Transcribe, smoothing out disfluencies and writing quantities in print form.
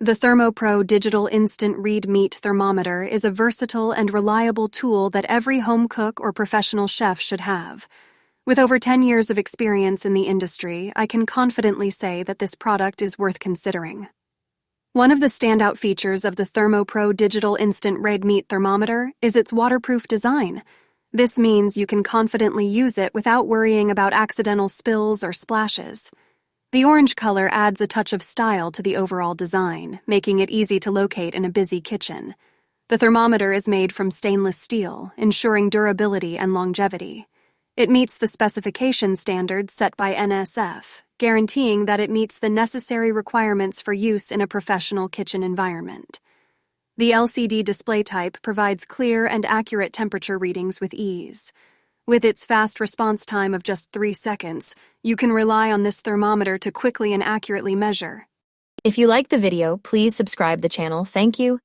The ThermoPro Digital Instant Read Meat Thermometer is a versatile and reliable tool that every home cook or professional chef should have. With over 10 years of experience in the industry, I can confidently say that this product is worth considering. One of the standout features of the ThermoPro Digital Instant Red Meat Thermometer is its waterproof design. This means you can confidently use it without worrying about accidental spills or splashes. The orange color adds a touch of style to the overall design, making it easy to locate in a busy kitchen. The thermometer is made from stainless steel, ensuring durability and longevity. It meets the specification standards set by NSF, guaranteeing that it meets the necessary requirements for use in a professional kitchen environment. The LCD display type provides clear and accurate temperature readings with ease. With its fast response time of just 3 seconds, you can rely on this thermometer to quickly and accurately measure. If you like the video, please subscribe the channel. Thank you.